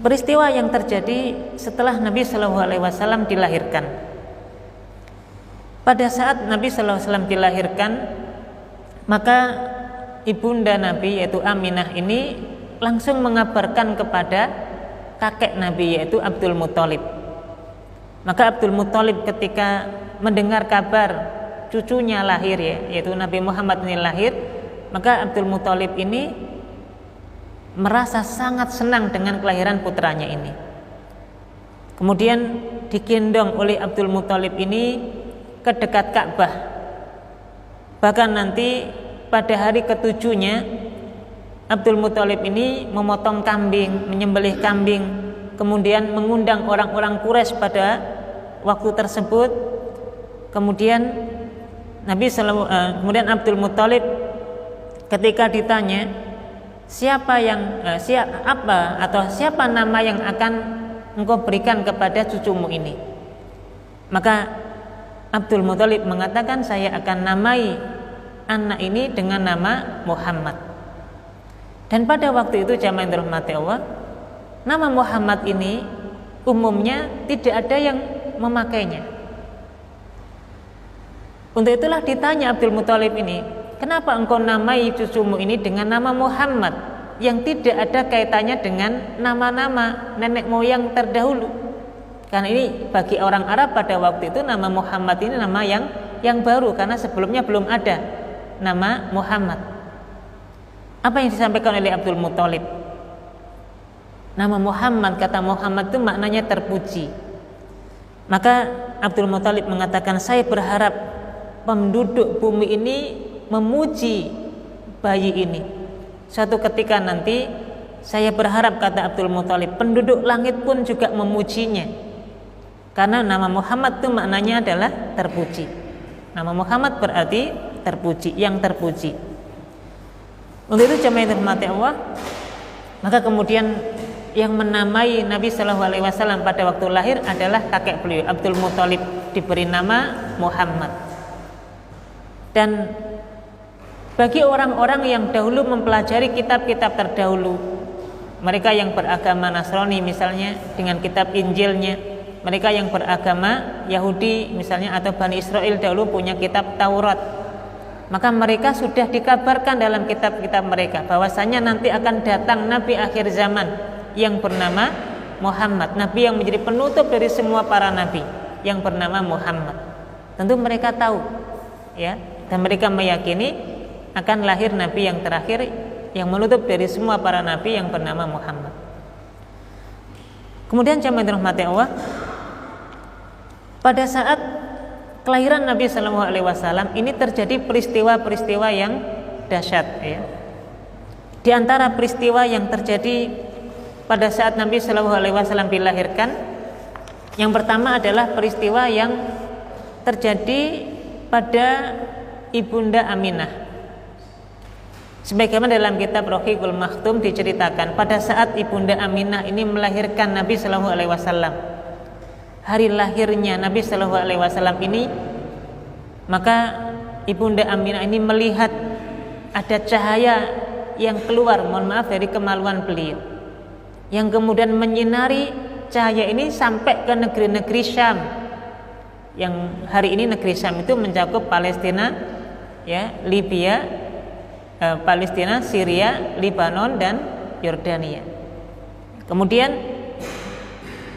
peristiwa yang terjadi setelah Nabi Shallallahu Alaihi Wasallam dilahirkan. Pada saat Nabi Shallallahu Alaihi Wasallam dilahirkan, maka ibunda Nabi yaitu Aminah ini langsung mengabarkan kepada kakek Nabi yaitu Abdul Muthalib. Maka Abdul Muthalib ketika mendengar kabar cucunya lahir yaitu Nabi Muhammad ini lahir, maka Abdul Muthalib ini merasa sangat senang dengan kelahiran putranya ini. Kemudian digendong oleh Abdul Muthalib ini ke dekat Ka'bah. Bahkan nanti pada hari ketujuhnya Abdul Muthalib ini memotong kambing, menyembelih kambing, kemudian mengundang orang-orang Quraisy pada waktu tersebut. Kemudian kemudian Abdul Muthalib ketika ditanya siapa nama yang akan engkau berikan kepada cucumu ini, maka Abdul Muthalib mengatakan, saya akan namai anak ini dengan nama Muhammad. Dan pada waktu itu jamaah yang dirahmati Allah, nama Muhammad ini umumnya tidak ada yang memakainya. Untuk itulah ditanya Abdul Muthalib ini, kenapa engkau namai cucumu ini dengan nama Muhammad yang tidak ada kaitannya dengan nama-nama nenek moyang terdahulu? Karena ini bagi orang Arab pada waktu itu nama Muhammad ini nama yang baru, karena sebelumnya belum ada nama Muhammad. Apa yang disampaikan oleh Abdul Muthalib? Nama Muhammad, kata Muhammad itu maknanya terpuji. Maka Abdul Muthalib mengatakan, saya berharap penduduk bumi ini memuji bayi ini. Suatu ketika nanti saya berharap, kata Abdul Muthalib, penduduk langit pun juga memujinya. Karena nama Muhammad itu maknanya adalah terpuji. Nama Muhammad berarti terpuji, yang terpuji. Untuk itu jemaah yang dirahmati Allah, maka kemudian yang menamai Nabi Shallallahu Alaihi Wasallam pada waktu lahir adalah kakek beliau Abdul Muthalib, diberi nama Muhammad. Dan bagi orang-orang yang dahulu mempelajari kitab-kitab terdahulu, mereka yang beragama Nasrani misalnya dengan kitab Injilnya, mereka yang beragama Yahudi misalnya atau Bani Israel dahulu punya kitab Taurat, maka mereka sudah dikabarkan dalam kitab-kitab mereka bahwasanya nanti akan datang Nabi akhir zaman yang bernama Muhammad, Nabi yang menjadi penutup dari semua para Nabi yang bernama Muhammad. Tentu mereka tahu, ya, dan mereka meyakini akan lahir Nabi yang terakhir yang menutup dari semua para Nabi yang bernama Muhammad. Kemudian jemaah dirahmati Allah, pada saat kelahiran Nabi Shallallahu Alaihi Wasallam ini terjadi peristiwa-peristiwa yang dahsyat, ya. Di antara peristiwa yang terjadi pada saat Nabi Shallallahu Alaihi Wasallam dilahirkan, yang pertama adalah peristiwa yang terjadi pada ibunda Aminah. Sebagaimana dalam kitab Rohiqul Maktum diceritakan, pada saat ibunda Aminah ini melahirkan Nabi Shallallahu Alaihi Wasallam, hari lahirnya Nabi Shallallahu Alaihi Wasallam ini, maka ibunda Aminah ini melihat ada cahaya yang keluar, mohon maaf, dari kemaluan beliau, yang kemudian menyinari cahaya ini sampai ke negeri-negeri Syam. Yang hari ini negeri Syam itu mencakup Palestina, ya, Libya, Palestina, Syria, Lebanon dan Yordania. Kemudian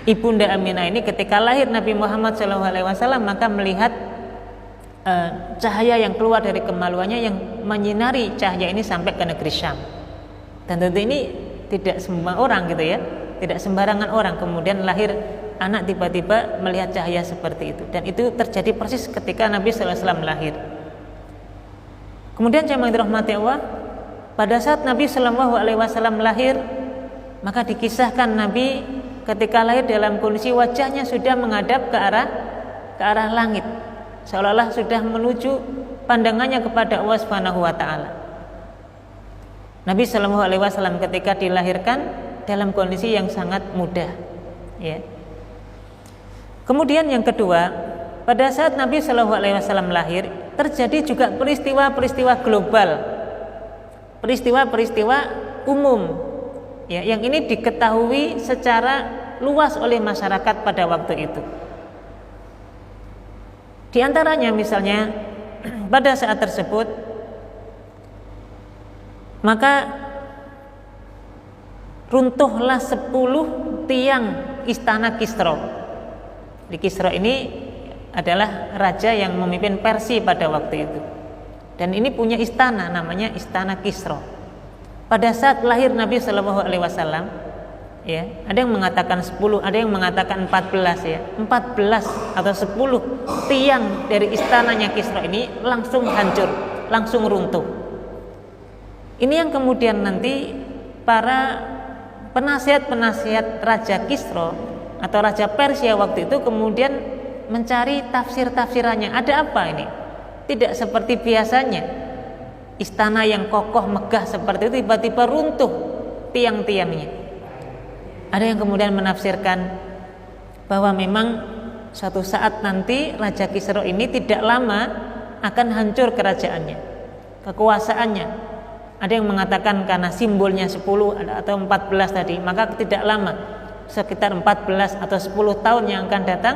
ibunda Aminah ini ketika lahir Nabi Muhammad SAW maka melihat cahaya yang keluar dari kemaluannya yang menyinari cahaya ini sampai ke negeri Syam. Dan tentu ini tidak semua orang gitu ya, tidak sembarangan orang kemudian lahir anak tiba-tiba melihat cahaya seperti itu. Dan itu terjadi persis ketika Nabi SAW lahir. Kemudian jemaah dirahmati Allah, pada saat Nabi SAW lahir, maka dikisahkan Nabi ketika lahir dalam kondisi wajahnya sudah menghadap ke arah langit, seolah-olah sudah menuju pandangannya kepada Allah Subhanahu wa taala. Nabi SAW ketika dilahirkan dalam kondisi yang sangat muda, ya. Kemudian yang kedua, pada saat Nabi SAW lahir terjadi juga peristiwa-peristiwa global, peristiwa-peristiwa umum Ya, yang ini diketahui secara luas oleh masyarakat pada waktu itu. Di antaranya misalnya pada saat tersebut maka runtuhlah 10 tiang istana Kisra. Di Kisra ini adalah raja yang memimpin Persia pada waktu itu. Dan ini punya istana namanya Istana Kisra. Pada saat lahir Nabi Shallallahu alaihi wasallam, ya, ada yang mengatakan 10, ada yang mengatakan 14 ya. 14 atau 10 tiang dari istananya Kisra ini langsung hancur, langsung runtuh. Ini yang kemudian nanti para penasihat-penasihat Raja Kisra atau Raja Persia waktu itu kemudian mencari tafsir-tafsirannya. Ada apa ini? Tidak seperti biasanya. Istana yang kokoh megah seperti itu tiba-tiba runtuh tiang-tiangnya. Ada yang kemudian menafsirkan bahwa memang suatu saat nanti Raja Kisra ini tidak lama akan hancur kerajaannya, kekuasaannya. Ada yang mengatakan karena simbolnya 10 atau 14 tadi, maka tidak lama, sekitar 14 atau 10 tahun yang akan datang,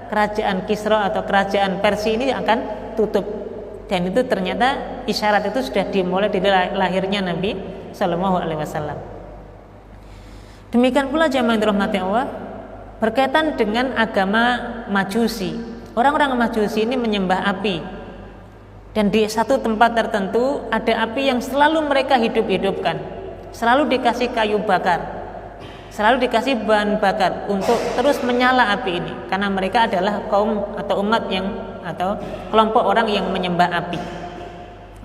kerajaan Kisra atau kerajaan Persia ini akan tutup. Dan itu ternyata isyarat itu sudah dimulai dari lahirnya Nabi Sallallahu Alaihi Wasallam. Demikian pula jamaah dirahmati Allah, berkaitan dengan agama Majusi. Orang-orang Majusi ini menyembah api, dan di satu tempat tertentu ada api yang selalu mereka hidup-hidupkan, selalu dikasih kayu bakar, selalu dikasih bahan bakar untuk terus menyala api ini, karena mereka adalah kaum atau umat yang atau kelompok orang yang menyembah api.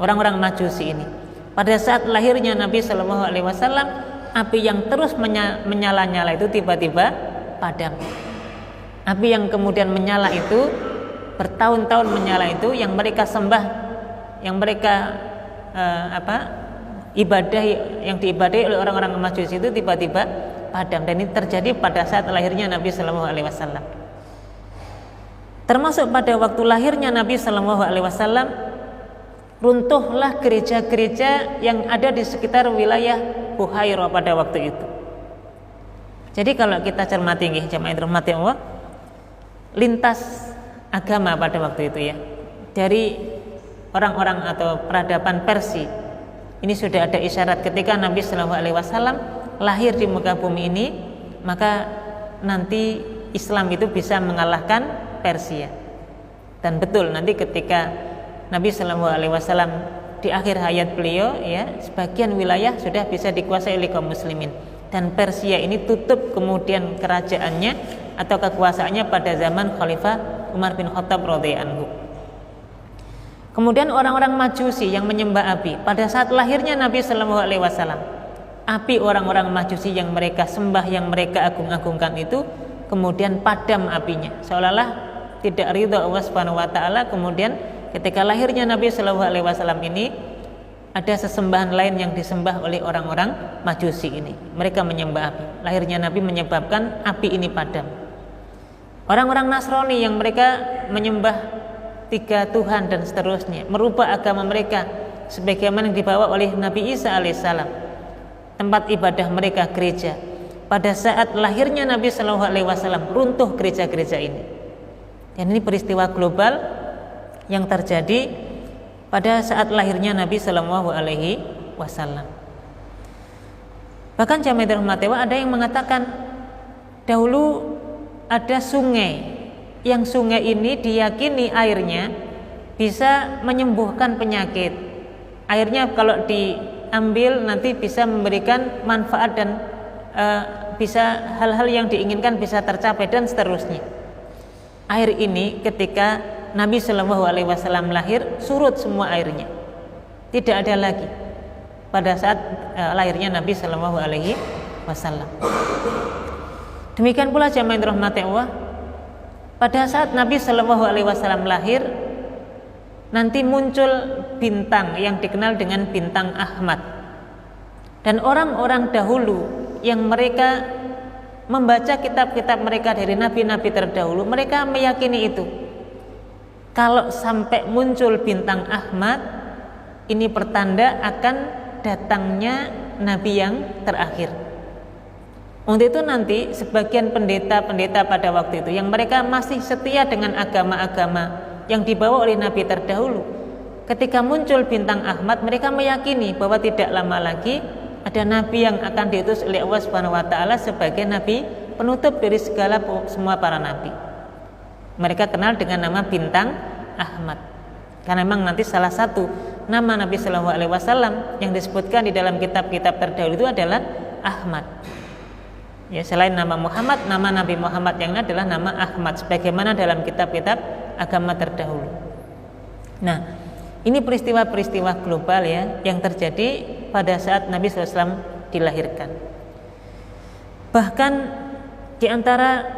Orang-orang Majusi ini pada saat lahirnya Nabi Shallallahu Alaihi Wasallam, api yang terus menyala-nyala itu tiba-tiba padam. Api yang kemudian menyala itu bertahun-tahun menyala itu, yang mereka sembah, yang mereka ibadah, yang diibadahi oleh orang-orang Majusi itu tiba-tiba padam. Dan ini terjadi pada saat lahirnya Nabi Shallallahu Alaihi Wasallam. Termasuk pada waktu lahirnya Nabi Shallallahu Alaihi Wasallam, runtuhlah gereja-gereja yang ada di sekitar wilayah Buhairah pada waktu itu. Jadi kalau kita cermati jamaah dirahmati Allah, lintas agama pada waktu itu ya, dari orang-orang atau peradaban Persia ini sudah ada isyarat ketika Nabi Shallallahu Alaihi Wasallam lahir di muka bumi ini, maka nanti Islam itu bisa mengalahkan Persia. Dan betul, nanti ketika Nabi Shallallahu Alaihi Wasallam di akhir hayat beliau ya, sebagian wilayah sudah bisa dikuasai oleh kaum muslimin, dan Persia ini tutup kemudian kerajaannya atau kekuasaannya pada zaman Khalifah Umar bin Khattab radhiyallahu anhu. Kemudian orang-orang Majusi yang menyembah api, pada saat lahirnya Nabi Shallallahu Alaihi Wasallam, api orang-orang Majusi yang mereka sembah, yang mereka agung-agungkan itu kemudian padam apinya, seolah-olah tidak ridha Allah Subhanahu wa taala. Kemudian ketika lahirnya Nabi Shallallahu Alaihi Wasallam ini, ada sesembahan lain yang disembah oleh orang-orang Majusi ini. Mereka menyembah api. Lahirnya Nabi menyebabkan api ini padam. Orang-orang Nasrani yang mereka menyembah 3 Tuhan dan seterusnya, merubah agama mereka sebagaimana yang dibawa oleh Nabi Isa alaihissalam. Tempat ibadah mereka gereja. Pada saat lahirnya Nabi Shallallahu Alaihi Wasallam, runtuh gereja-gereja ini. Dan ini peristiwa global yang terjadi pada saat lahirnya Nabi Shallallahu Alaihi Wasallam. Bahkan jamaah dirahmati Allah, ada yang mengatakan dahulu ada sungai, yang sungai ini diyakini airnya bisa menyembuhkan penyakit. Airnya kalau diambil nanti bisa memberikan manfaat dan bisa hal-hal yang diinginkan bisa tercapai dan seterusnya. Air ini ketika Nabi Shallallahu Alaihi Wasallam lahir surut semua airnya, tidak ada lagi pada saat lahirnya Nabi Shallallahu Alaihi Wasallam. Demikian pula jamaah yang dirahmati Allah, pada saat Nabi Shallallahu Alaihi Wasallam lahir, nanti muncul bintang yang dikenal dengan bintang Ahmad. Dan orang-orang dahulu yang mereka membaca kitab-kitab mereka dari nabi-nabi terdahulu, mereka meyakini itu. Kalau sampai muncul bintang Ahmad, ini pertanda akan datangnya nabi yang terakhir. Untuk itu nanti sebagian pendeta-pendeta pada waktu itu yang mereka masih setia dengan agama-agama yang dibawa oleh Nabi terdahulu, ketika muncul bintang Ahmad, mereka meyakini bahwa tidak lama lagi ada Nabi yang akan diutus oleh Allah Subhanahu wa Ta'ala sebagai Nabi penutup dari semua para Nabi. Mereka kenal dengan nama bintang Ahmad, karena memang nanti salah satu nama Nabi Shallallahu Alaihi Wasallam yang disebutkan di dalam kitab-kitab terdahulu itu adalah Ahmad. Ya, selain nama Muhammad, nama Nabi Muhammad yang ini adalah nama Ahmad, sebagaimana dalam kitab-kitab agama terdahulu. Nah, ini peristiwa-peristiwa global ya yang terjadi pada saat Nabi SAW dilahirkan. Bahkan di antara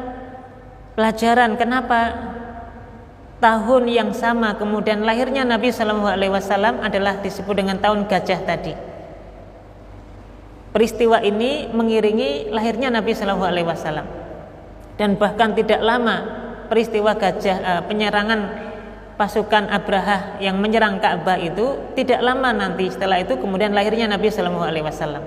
pelajaran kenapa tahun yang sama kemudian lahirnya Nabi SAW adalah disebut dengan tahun gajah tadi. Peristiwa ini mengiringi lahirnya Nabi SAW, dan bahkan tidak lama peristiwa penyerangan pasukan Abrahah yang menyerang Ka'bah itu tidak lama nanti setelah itu kemudian lahirnya Nabi SAW.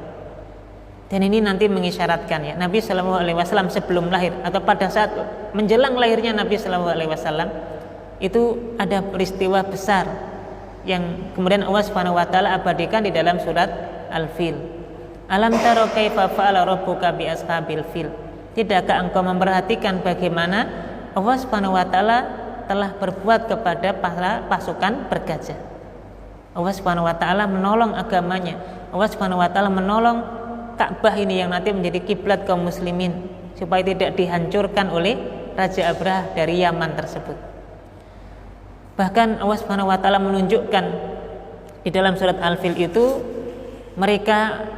Dan ini nanti mengisyaratkan ya Nabi SAW sebelum lahir atau pada saat menjelang lahirnya Nabi SAW itu ada peristiwa besar yang kemudian Allah Subhanahu wa Ta'ala abadikan di dalam surat Al-Fil. Alam taro kaifa fa'ala rabbuka bi ashabil fil. Tidakkah engkau memperhatikan bagaimana Allah Subhanahu wa Ta'ala telah berbuat kepada para pasukan bergajah. Allah Subhanahu wa Ta'ala menolong agamanya. Allah Subhanahu wa Ta'ala menolong Ka'bah ini yang nanti menjadi kiblat kaum muslimin supaya tidak dihancurkan oleh Raja Abrahah dari Yaman tersebut. Bahkan Allah Subhanahu wa Ta'ala menunjukkan di dalam surat Al-Fil itu mereka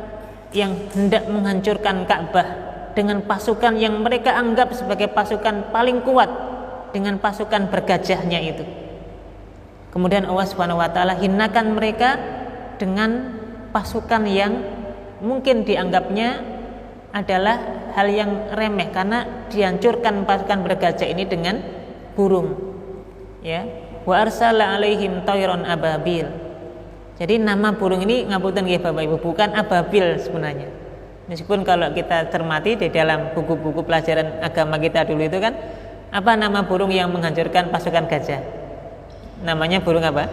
yang hendak menghancurkan Ka'bah dengan pasukan yang mereka anggap sebagai pasukan paling kuat dengan pasukan bergajahnya itu. Kemudian Allah Subhanahu wa Ta'ala hinakan mereka dengan pasukan yang mungkin dianggapnya adalah hal yang remeh karena dihancurkan pasukan bergajah ini dengan burung. Ya, wa arsala alaihim tayran ababil. Jadi nama burung ini ngapunten nggih Bapak Ibu, bukan ababil sebenarnya. Meskipun kalau kita cermati di dalam buku-buku pelajaran agama kita dulu itu kan apa nama burung yang menghancurkan pasukan gajah? Namanya burung apa?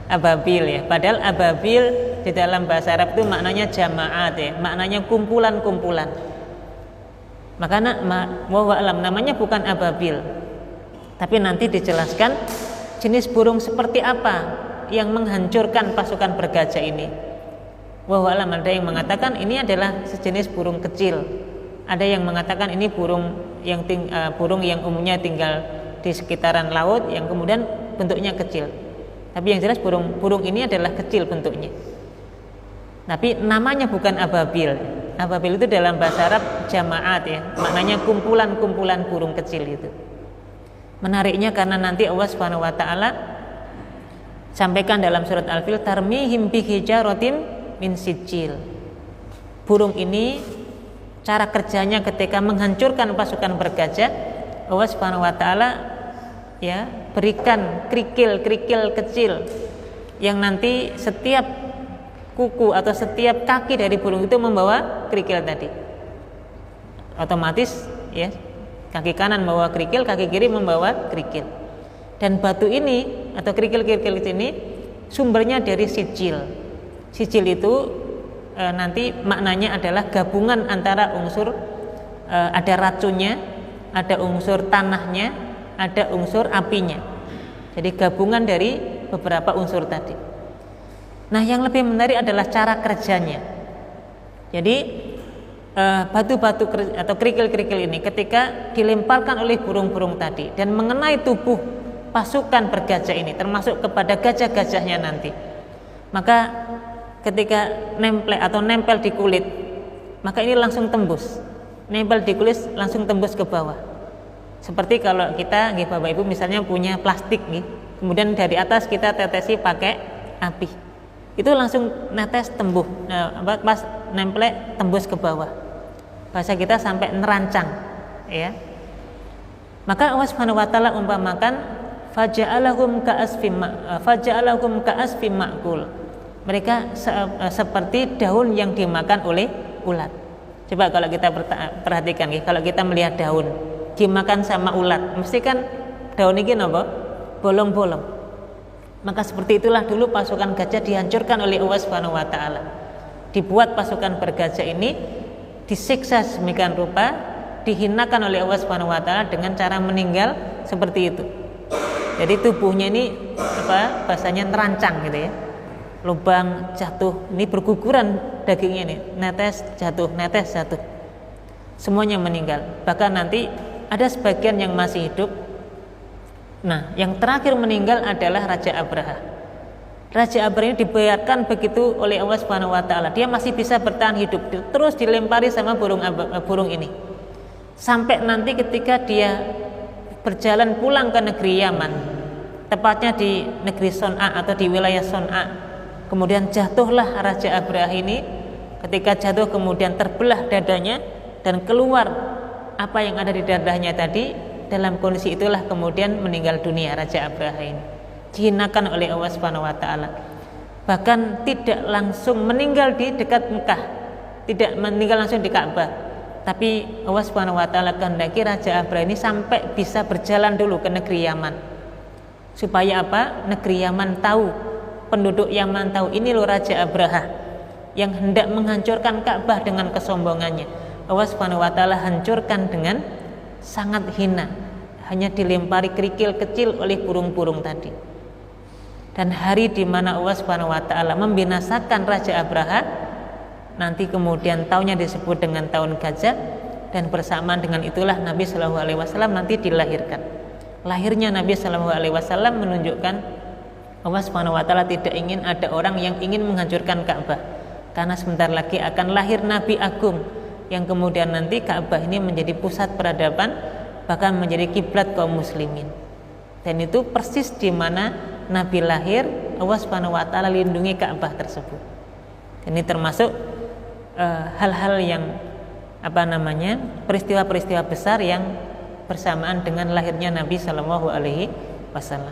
Ababil ya. Padahal ababil di dalam bahasa Arab itu maknanya jamaat ya, maknanya kumpulan-kumpulan. Makanya wallahu alam namanya bukan ababil. Tapi nanti dijelaskan jenis burung seperti apa yang menghancurkan pasukan bergajah ini. Wallahu alam, ada yang mengatakan ini adalah sejenis burung kecil. Ada yang mengatakan ini burung yang umumnya tinggal di sekitaran laut yang kemudian bentuknya kecil. Tapi yang jelas burung ini adalah kecil bentuknya. Tapi namanya bukan ababil. Ababil itu dalam bahasa Arab jamaat ya, maknanya kumpulan-kumpulan burung kecil itu. Menariknya karena nanti Allah Subhanahu wa Ta'ala sampaikan dalam surat Al-Fil tarmihim bihijaratin min sijil. Burung ini cara kerjanya ketika menghancurkan pasukan bergajah, Allah Subhanahu wa Ta'ala ya berikan kerikil-kerikil kecil yang nanti setiap kuku atau setiap kaki dari burung itu membawa kerikil tadi. Otomatis ya kaki kanan membawa kerikil, kaki kiri membawa kerikil. Dan batu ini atau kerikil-kerikil ini sumbernya dari sijil. Sijil itu nanti maknanya adalah gabungan antara unsur ada racunnya, ada unsur tanahnya, ada unsur apinya. Jadi gabungan dari beberapa unsur tadi. Nah, yang lebih menarik adalah cara kerjanya. Jadi batu-batu atau kerikil-kerikil ini ketika dilemparkan oleh burung-burung tadi dan mengenai tubuh pasukan bergajah ini, termasuk kepada gajah-gajahnya nanti, maka ketika nempel di kulit, maka ini langsung tembus. Nempel di kulit langsung tembus ke bawah. Seperti kalau kita nggih Bapak Ibu misalnya punya plastik nih, kemudian dari atas kita tetesi pakai api. Itu langsung netes tembus, pas nempel tembus ke bawah. Bahasa kita sampai nerancang ya. Maka Allah Subhanahu wa Ta'ala umpamakan faja'alahum ka'asfim ma'kul. Mereka seperti daun yang dimakan oleh ulat. Coba kalau kita perhatikan, kalau kita melihat daun dimakan sama ulat, mesti kan daun ini apa? Bolong-bolong. Maka seperti itulah dulu pasukan gajah dihancurkan oleh Allah Subhanahu wa taala. Dibuat pasukan bergajah ini disiksa sedemikian rupa, dihinakan oleh Allah Subhanahu wa taala dengan cara meninggal seperti itu. Jadi tubuhnya ini bahasanya terancang gitu ya. Lubang jatuh, ini berguguran dagingnya nih, netes jatuh, semuanya meninggal. Bahkan nanti ada sebagian yang masih hidup. Nah, yang terakhir meninggal adalah Raja Abraha. Raja Abraha ini dibiarkan begitu oleh Allah Subhanahu wa taala. Dia masih bisa bertahan hidup, terus dilempari sama burung ini. Sampai nanti ketika dia berjalan pulang ke negeri Yaman, tepatnya di negeri Son'a atau di wilayah Son'a. Kemudian jatuhlah Raja Abraha ini. Ketika jatuh kemudian terbelah dadanya dan keluar apa yang ada di dadanya tadi. Dalam kondisi itulah kemudian meninggal dunia Raja Abraha ini. Dihinakan oleh Allah Subhanahu wa taala. Bahkan tidak langsung meninggal di dekat Mekah, tidak meninggal langsung di Ka'bah. Tapi Allah Subhanahu wa taala kehendaki Raja Abraha ini sampai bisa berjalan dulu ke negeri Yaman. Supaya apa? Negeri Yaman tahu, penduduk Yaman tahu ini loh Raja Abraha yang hendak menghancurkan Ka'bah dengan kesombongannya. Allah Subhanahu wa taala hancurkan dengan sangat hina, hanya dilempari kerikil kecil oleh burung-burung tadi. Dan hari di mana Allah Subhanahu wa taala membinasakan Raja Abraha, nanti kemudian tahunnya disebut dengan tahun gajah, dan bersamaan dengan itulah Nabi Shallallahu alaihi wasallam nanti dilahirkan. Lahirnya Nabi Shallallahu alaihi wasallam menunjukkan Allah Subhanahu wa taala tidak ingin ada orang yang ingin menghancurkan Ka'bah, karena sebentar lagi akan lahir Nabi Agung yang kemudian nanti Ka'bah ini menjadi pusat peradaban, bahkan menjadi kiblat kaum muslimin. Dan itu persis di mana Nabi lahir, Allah Subhanahu wa taala lindungi Ka'bah tersebut. Ini termasuk hal-hal yang peristiwa-peristiwa besar yang bersamaan dengan lahirnya Nabi Sallallahu alaihi wasallam.